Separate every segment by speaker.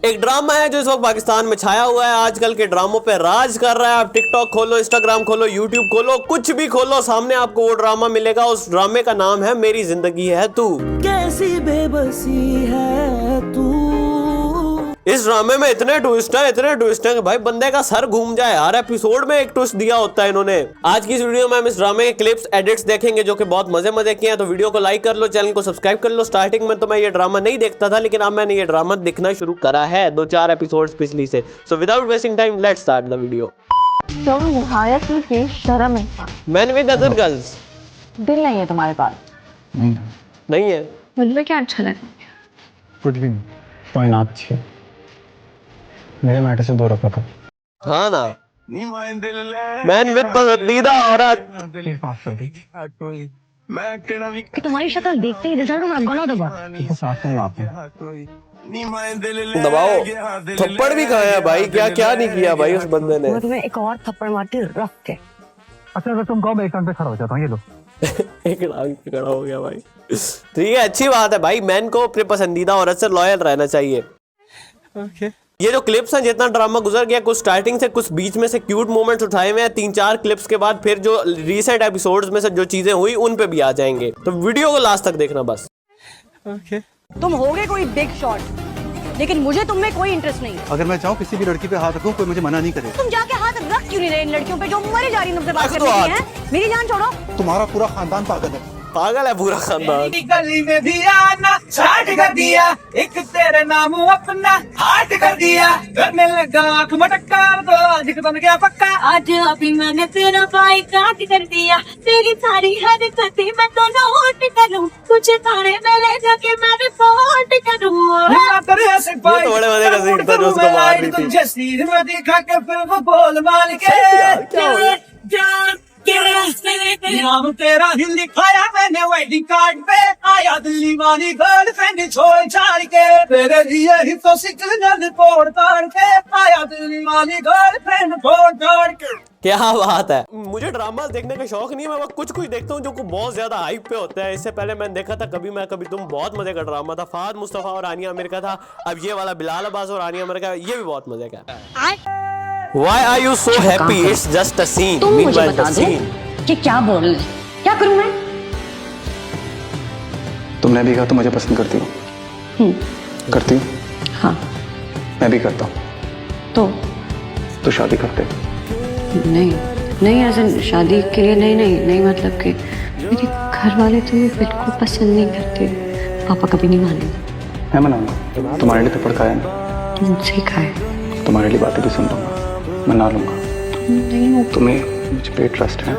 Speaker 1: एक ड्रामा है जो इस वक्त पाकिस्तान में छाया हुआ है, आजकल के ड्रामों पे राज कर रहा है। आप टिकटॉक खोलो, इंस्टाग्राम खोलो, यूट्यूब खोलो, कुछ भी खोलो, सामने आपको वो ड्रामा मिलेगा। उस ड्रामे का नाम है मेरी जिंदगी है तू।
Speaker 2: कैसी बेबसी है तू।
Speaker 1: इस ड्रामे में इतने ट्विस्ट हैं कि भाई बंदे का सर घूम जाए। हर एपिसोड में एक ट्विस्ट दिया होता है इन्होंने। आज की इस वीडियो में हम इस ड्रामे के क्लिप्स, एडिट्स देखेंगे जो कि बहुत मजे के हैं। तो वीडियो को लाइक कर लो, चैनल को सब्सक्राइब कर लो। स्टार्टिंग में तो मैं ये ड्रामा नहीं देखता था, लेकिन अब मैंने ये ड्रामा देखना शुरू करा है 2-4 एपिसोड पिछली से। So without wasting time let's start the video.
Speaker 3: तुम निहायत की शर्म है।
Speaker 1: Man with other girls.
Speaker 3: दिल नहीं है तुम्हारे पास?
Speaker 1: नहीं है।
Speaker 3: मुझे क्या अच्छा लगा?
Speaker 4: कुछ भी नहीं, कोई ना अच्छी है। मेरे मैटर से दूर रखा था।
Speaker 1: हाँ ना, मैन विद पसंदीदा औरत।
Speaker 3: कि तुम्हारी शक्ल देखते ही रिजल्ट में गला दबा।
Speaker 1: दबाओ। थप्पड़ भी खाया है भाई, क्या क्या नहीं किया भाई उस बंदे ने।
Speaker 3: मैं तुम्हें एक और थप्पड़ मारती रख के।
Speaker 4: अच्छा अगर तुम कहो मैं एक टांग पे खड़ा हो जाता हूँ, ये लो।
Speaker 1: एक टांग पे खड़ा हो गया भाई। ठीक है, अच्छी बात है भाई। मैन को अपने पसंदीदा औरत से लॉयल रहना चाहिए। ये जो क्लिप्स हैं, जितना ड्रामा गुजर गया, कुछ स्टार्टिंग से, कुछ बीच में से क्यूट मोमेंट्स उठाए हुए हैं। 3-4 क्लिप्स के बाद फिर जो रीसेंट एपिसोड्स में से जो चीजें हुई उन पे भी आ जाएंगे। तो वीडियो को लास्ट तक देखना बस।
Speaker 5: तुम होगे कोई बिग शॉट, लेकिन मुझे तुम में कोई इंटरेस्ट नहीं है।
Speaker 6: अगर मैं चाहूँ किसी भी लड़की पे हाथ रखूं, कोई मुझे मना नहीं करे।
Speaker 5: तुम जाके हाथ रख क्यों नहीं रहे इन लड़कियों पे जो मरी जा रही तुमसे बात
Speaker 1: रख दो
Speaker 5: करने की
Speaker 1: हाथ।
Speaker 5: हैं? मेरी जान छोड़ो।
Speaker 6: तुम्हारा पूरा खानदान पागल है।
Speaker 1: पागल है पूरा खानदान।
Speaker 2: गली में भी आना स्टार्ट कर दिया, एक तेरे नाम अपना हार्ट कर दिया, करने लगा आँख मटका तो आज बन गया पक्का।
Speaker 7: आज अभी मैंने तेरा बाई काट कर दिया, तेरी सारी हरकतें मैं तो नोट करूं, तुझे थाने में ले जाके मैं रिपोर्ट करूं।
Speaker 1: बड़े मजे का सीन था जो उसको मार रही थी।
Speaker 2: तुझे सीध में दिखा के फिर वो बोल मार के नाम तेरा ही लिखाया मैंने वेडिंग कार्ड पे, आया दिल्ली वाली गर्लफ्रेंड छोड़ छाड़ के, तेरे लिए ही तो सिग्नल तोड़ ताड़ के, आया दिल्ली वाली गर्लफ्रेंड छोड़ छाड़ के।
Speaker 1: क्या बात है। मुझे ड्रामा देखने का शौक नहीं है, मैं कुछ देखता हूँ जो बहुत ज्यादा हाइप पे होता है। इससे पहले मैंने देखा था कभी मैं कभी तुम, बहुत मजे का ड्रामा था। फहद मुस्तफा और आनिया आमिर का था। अब ये वाला बिलाल अब्बास और आनिया आमिर का, ये भी बहुत मजे का है। Why are you so happy? It's just a scene.
Speaker 5: तुम मुझे
Speaker 1: Meanwhile, the
Speaker 5: बता दो
Speaker 1: scene.
Speaker 5: कि क्या बोल रहे, क्या करूं मैं?
Speaker 6: तुमने भी कहा तो मुझे पसंद करती हो। करती हो?
Speaker 3: हाँ।
Speaker 6: मैं भी करता हूँ। तो शादी करते हो?
Speaker 3: नहीं ऐसे शादी के लिए नहीं मतलब कि मेरे घर वाले तो ये बिल्कुल पसंद नहीं करते। पापा कभी नहीं मानेंगे।
Speaker 6: मैं मनाऊंगा। तुम्हारे लिए तो पड़का है ना।
Speaker 3: तुमसे खाए।
Speaker 6: तुम्हारे लिए बातें भी सुन लूंगा, मना लूंगा।
Speaker 3: नहीं हो।
Speaker 6: तुम्हें मुझ पे ट्रस्ट है?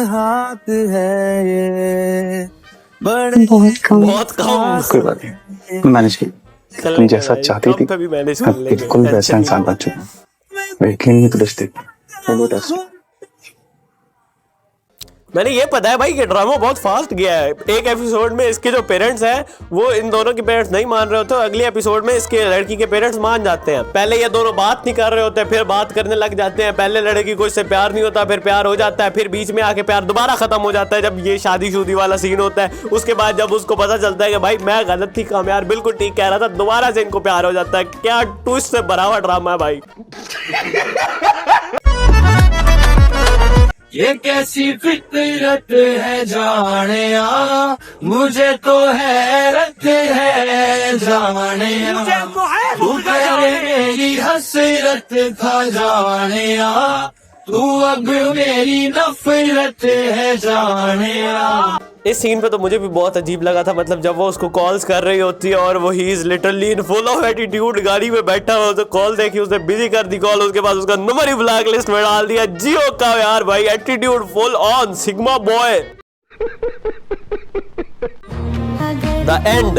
Speaker 2: हाथ है ये
Speaker 3: बहुत कम।
Speaker 6: कोई बात नहीं, मैं मैनेज की। तुम जैसा चाहती थी मैं बिल्कुल वैसा इंसान बन चुका हूँ। यकीन तो रिश्ते
Speaker 1: मैंने ये पता है भाई कि ड्रामा बहुत फास्ट गया है। एक एपिसोड में इसके जो पेरेंट्स हैं वो इन दोनों के पेरेंट्स नहीं मान रहे होते, अगले एपिसोड में इसके लड़की के पेरेंट्स मान जाते हैं। पहले ये दोनों बात नहीं कर रहे होते, फिर बात करने लग जाते हैं। पहले लड़की को इससे प्यार नहीं होता, फिर प्यार हो जाता है, फिर बीच में आके प्यार दोबारा खत्म हो जाता है जब ये शादी वाला सीन होता है। उसके बाद जब उसको पता चलता है कि भाई मैं गलत थी, काम यार बिल्कुल ठीक कह रहा था, दोबारा से इनको प्यार हो जाता है। क्या ट्विस्ट से भरा हुआ ड्रामा है भाई।
Speaker 2: ये कैसी फितरत है जाने मुझे तो हैरत है जाने तू पहले मेरी हसरत था जाने तू अब मेरी नफरत है जाने।
Speaker 1: इस सीन पे तो मुझे भी बहुत अजीब लगा था। मतलब जब वो उसको कॉल्स कर रही होती है और वो he is literally in full of attitude, गाड़ी में बैठा हुआ, उसे कॉल देखी, उसने बिजी कर दी कॉल, उसके बाद उसका नंबर ही ब्लैक लिस्ट में डाल दिया। जियो का यार भाई attitude full on, sigma boy. The end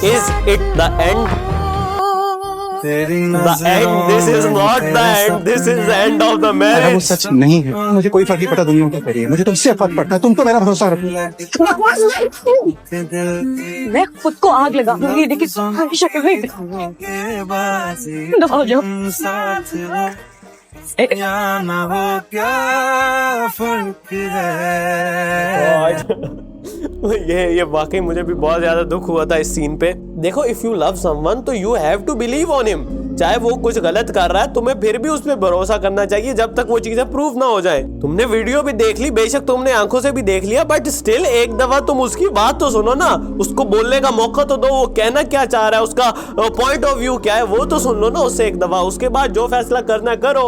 Speaker 1: is it the end? The end. This is not the end. This is the end of the
Speaker 6: वो
Speaker 1: marriage.
Speaker 6: सच नहीं है। मुझे कोई फर्क नहीं पड़ता दुनिया क्या करिए, मुझे तुमसे फर्क पड़ता है। तुम तो मेरा भरोसा रखो।
Speaker 5: मैं खुद को आग लगा दूंगी लेकिन तुम्हारी शक्ल में दबा जाओ।
Speaker 2: ना हो क्या फर्क है।
Speaker 1: ये वाकई मुझे भी बहुत ज्यादा दुख हुआ था इस सीन पे। देखो, इफ यू लव समवन तो you have to believe on him. चाहे वो कुछ गलत कर रहा है, तुम्हें फिर भी उस पर भरोसा करना चाहिए जब तक वो चीजें प्रूव ना हो जाए। तुमने वीडियो भी देख ली, बेशक तुमने आंखों से भी देख लिया, बट स्टिल एक दफा तुम उसकी बात तो सुनो ना, उसको बोलने का मौका तो दो, वो कहना क्या चाह रहा है, उसका पॉइंट ऑफ व्यू क्या है, वो तो सुन लो ना उससे एक दफा। उसके बाद जो फैसला करना है करो।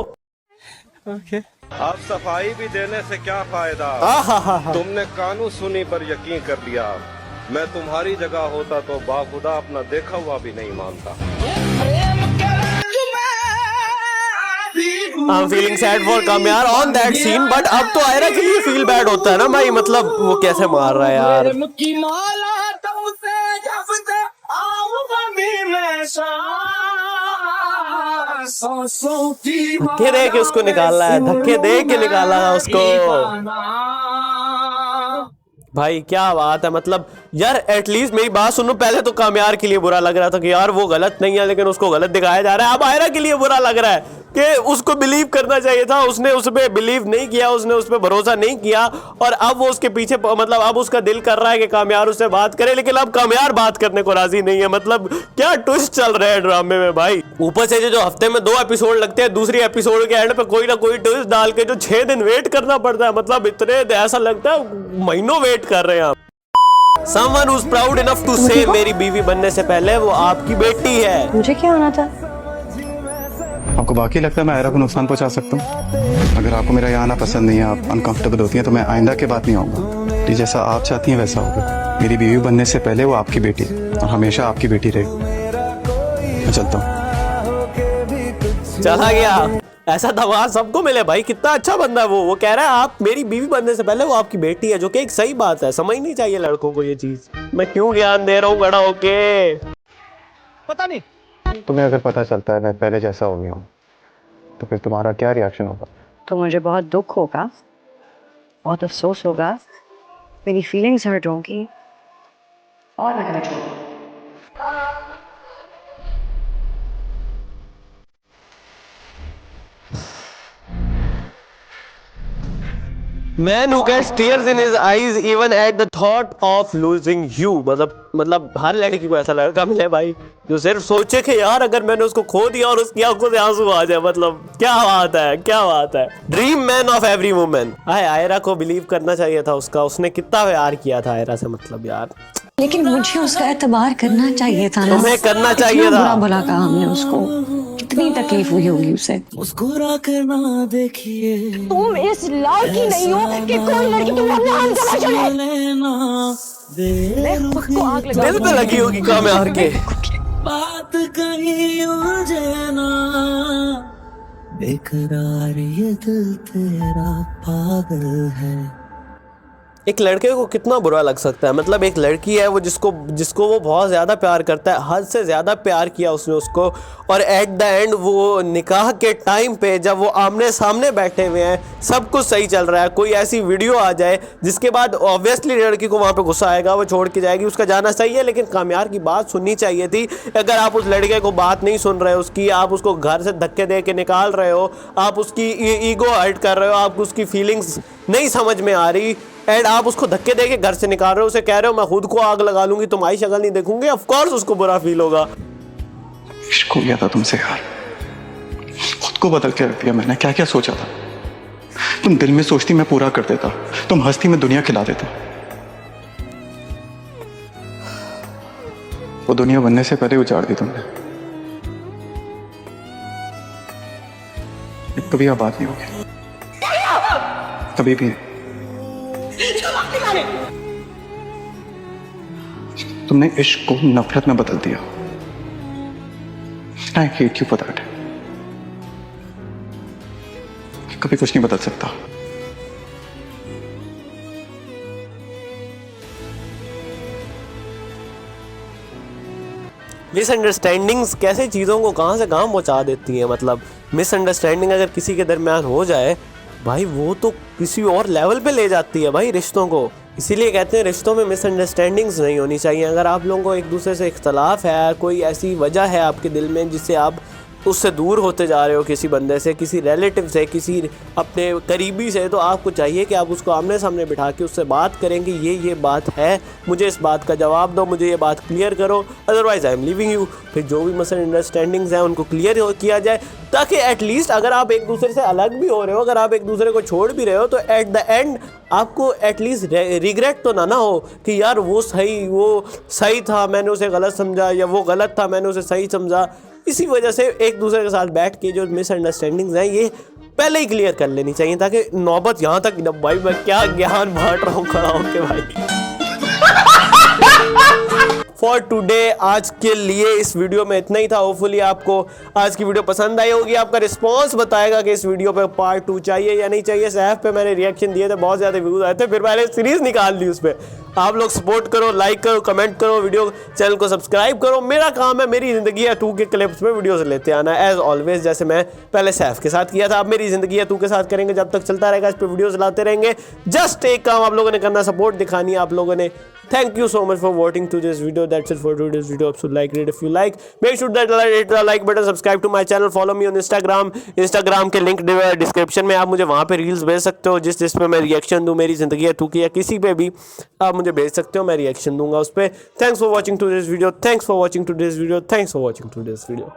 Speaker 8: आप सफाई भी देने से क्या फायदा, तुमने कानून सुनी पर यकीन कर लिया। मैं तुम्हारी जगह होता तो बाखुदा अपना देखा हुआ भी नहीं मानता।
Speaker 1: I'm feeling sad for Kamyar on that scene, but अब तो आयरा के लिए फील बैड होता है ना भाई, मतलब वो कैसे मार रहा है यार। धक्के दे के उसको निकालना है, धक्के दे के निकालना है उसको। भाई क्या बात है, मतलब यार एटलीस्ट मेरी बात सुनो, पहले तो कामयार के लिए बुरा लग रहा था कि यार वो गलत नहीं है, लेकिन उसको गलत दिखाया जा रहा है। अब आयरा के लिए बुरा लग रहा है कि उसको बिलीव करना चाहिए था, उसने उस पर बिलीव नहीं किया, उसने उस पर भरोसा नहीं किया, और अब वो उसके पीछे, मतलब अब उसका दिल कर रहा है कि कामयार उससे बात करे, लेकिन अब कामयार बात करने को राजी नहीं है। मतलब क्या ट्विस्ट चल रहा है ड्रामे में भाई। ऊपर से जो हफ्ते में 2 एपिसोड लगते हैं, दूसरी एपिसोड के एंड पे कोई ना कोई ट्विस्ट डाल के जो 6 दिन वेट करना पड़ता है, मतलब इतने ऐसा लगता है महीनों वेट कर रहे हैं आप। Someone who's proud enough to say मेरी बीवी बनने से पहले वो आपकी बेटी है।
Speaker 3: मुझे क्या आना था?
Speaker 6: आपको बाकी लगता है मैं आयरा को नुकसान पहुंचा सकता हूँ? अगर आपको मेरा यहाँ आना पसंद नहीं है, आप अनकंफर्टेबल होती हैं, तो मैं आइंदा के बात नहीं आऊंगा। जैसा आप चाहती हैं वैसा होगा। मेरी बीवी बनने से पहले वो आपकी बेटी है और हमेशा आपकी बेटी रहेगी। मैं चलता हूँ।
Speaker 1: चला गया। ऐसा दवा सबको मिले भाई, कितना अच्छा बंदा है वो कह रहा है आप मेरी बीवी बनने से पहले वो आपकी बेटी है, जो कि एक सही बात है। समझनी चाहिए लड़कों को ये चीज। मैं क्यों ज्ञान दे रहा हूँ खड़ा होके,
Speaker 2: पता नहीं।
Speaker 6: तुम्हें अगर पता चलता है मैं पहले जैसा हो गया हूँ, तो फिर तुम्हारा क्या रिएक्शन होगा?
Speaker 3: तो मुझे बहुत दुख होगा, बहुत अफसोस होगा, मेरी फीलिंग्स हर्ट होंगी और मैं हर्ट होंगी।
Speaker 1: Man who gets tears in his eyes even at the thought of losing you। मतलब हर लड़की को ऐसा लड़का मिले भाई जो सिर्फ सोचे कि यार अगर मैंने उसको खो दिया और उसकी आंखों से आंसू आ जाए। मतलब क्या बात है, क्या बात है। Dream man of every woman. Aira को बिलीव करना चाहिए था उसका, उसने कितना प्यार किया था आयरा से, मतलब यार।
Speaker 3: लेकिन मुझे उसका एतबार करना चाहिए था ना।
Speaker 1: तुम्हें करना चाहिए था।
Speaker 3: बुरा भला कहा हमने उसको, कितनी तकलीफ हुई होगी उसे।
Speaker 2: मुस्कुरा कर ना देखिए,
Speaker 5: तुम इस लायक ही नहीं हो कि कोई लड़की तुम्हें नाम जमा चढ़े। मैं खुद को आग लगा
Speaker 1: दिल पे लगी होगी कामयार के।
Speaker 2: बात कहीं उलझे ना, बेकरार ये दिल तेरा पागल है।
Speaker 1: एक लड़के को कितना बुरा लग सकता है। मतलब एक लड़की है वो जिसको वो बहुत ज़्यादा प्यार करता है, हद से ज़्यादा प्यार किया उसने उसको, और एट द एंड वो निकाह के टाइम पे जब वो आमने सामने बैठे हुए हैं, सब कुछ सही चल रहा है, कोई ऐसी वीडियो आ जाए जिसके बाद ऑब्वियसली लड़की को वहाँ पे गुस्सा आएगा, वो छोड़ के जाएगी। उसका जाना सही है, लेकिन कामयार की बात सुननी चाहिए थी। अगर आप उस लड़के को बात नहीं सुन रहे हो उसकी, आप उसको घर से धक्के दे के निकाल रहे हो, आप उसकी ईगो हर्ट कर रहे हो, आप उसकी फीलिंग्स नहीं समझ में आ रही, एंड आप उसको धक्के दे के घर से निकाल रहे हो, उसे कह रहे हो मैं खुद को आग लगा लूंगी, तुम्हारी शक्ल नहीं देखूंगी, ऑफ कोर्स उसको बुरा फील होगा।
Speaker 6: इश्क हो गया था तुमसे यार, खुद को बदल के रख दिया मैंने। क्या क्या सोचा था? तुम दिल में सोचती मैं पूरा कर देता, तुम हंसती मैं दुनिया खिला देता। वो दुनिया बनने से पहले उजाड़ दी तुमने। कभी अब बात नहीं होगी, कभी भी। तुमने इश्क को नफरत में बदल दिया। I hate you for that। कभी कुछ नहीं बदल सकता।
Speaker 1: मिसअंडरस्टैंडिंग्स कैसे चीज़ों को कहाँ से कहाँ पहुँचा देती हैं। मतलब मिसअंडरस्टैंडिंग अगर किसी के दरमियान हो जाए भाई, वो तो किसी और लेवल पे ले जाती है भाई रिश्तों को। इसीलिए कहते हैं रिश्तों में मिसअंडरस्टैंडिंग्स नहीं होनी चाहिए। अगर आप लोगों को एक दूसरे से इख्तलाफ है, कोई ऐसी वजह है आपके दिल में जिससे आप उससे दूर होते जा रहे हो किसी बंदे से, किसी रिलेटिव से, किसी अपने करीबी से, तो आपको चाहिए कि आप उसको आमने सामने बिठा के उससे बात करें कि ये बात है, मुझे इस बात का जवाब दो, मुझे ये बात क्लियर करो, otherwise I am leaving you. फिर जो भी मिसअंडरस्टैंडिंग्स हैं उनको क्लियर किया जाए, ताकि एटलीस्ट अगर आप एक दूसरे से अलग भी हो रहे हो, अगर आप एक दूसरे को छोड़ भी रहे हो, तो एट द एंड आपको एटलीस्ट रिग्रेट तो ना हो कि यार वो सही था, मैंने उसे गलत समझा, या वो गलत था, मैंने उसे सही समझा। इसी वजह से एक दूसरे के साथ बैठ के जो मिसअंडरस्टैंडिंग्स हैं ये पहले ही क्लियर कर लेनी चाहिए, ताकि नौबत यहाँ तक न। भाई मैं क्या ज्ञान बांट रहा हूँ खड़ा होके भाई। फॉर टुडे आज के लिए इस वीडियो में इतना ही था। होपफुली आपको आज की वीडियो पसंद आई होगी। आपका रिस्पांस बताएगा कि इस वीडियो पे पार्ट 2 चाहिए या नहीं चाहिए। सैफ पे मैंने रिएक्शन दिए थे, बहुत ज़्यादा व्यूज़ आए थे, फिर मैंने सीरीज़ निकाल ली उस पर। आप लोग सपोर्ट करो, लाइक करो, कमेंट करो, वीडियो चैनल को सब्सक्राइब करो। मेरा काम है मेरी ज़िंदगी है 2 के क्लिप्स में वीडियोस लेते आना, एज ऑलवेज, जैसे मैं पहले सैफ के साथ किया था। अब मेरी ज़िंदगी है 2 के साथ करेंगे, जब तक चलता रहेगा, इस पर वीडियोस लाते रहेंगे। जस्ट एक काम आप लोगों ने करना, सपोर्ट दिखानी है आप लोगों ने। Thank you so much for voting to this video. That's it for today's video. Hope you like it. If you like, make sure that hit the like button, subscribe to my channel, follow me on Instagram. Instagram के link description में, आप मुझे वहाँ पे reels भेज सकते हो जिसमें मैं रिएक्शन दूँ। मेरी ज़िंदगी है 2 की या किसी पे भी आप मुझे भेज सकते हो, मैं रिएक्शन दूंगा उस पर। Thanks for watching to this video. Thanks for watching to this video. Thanks for watching to this video.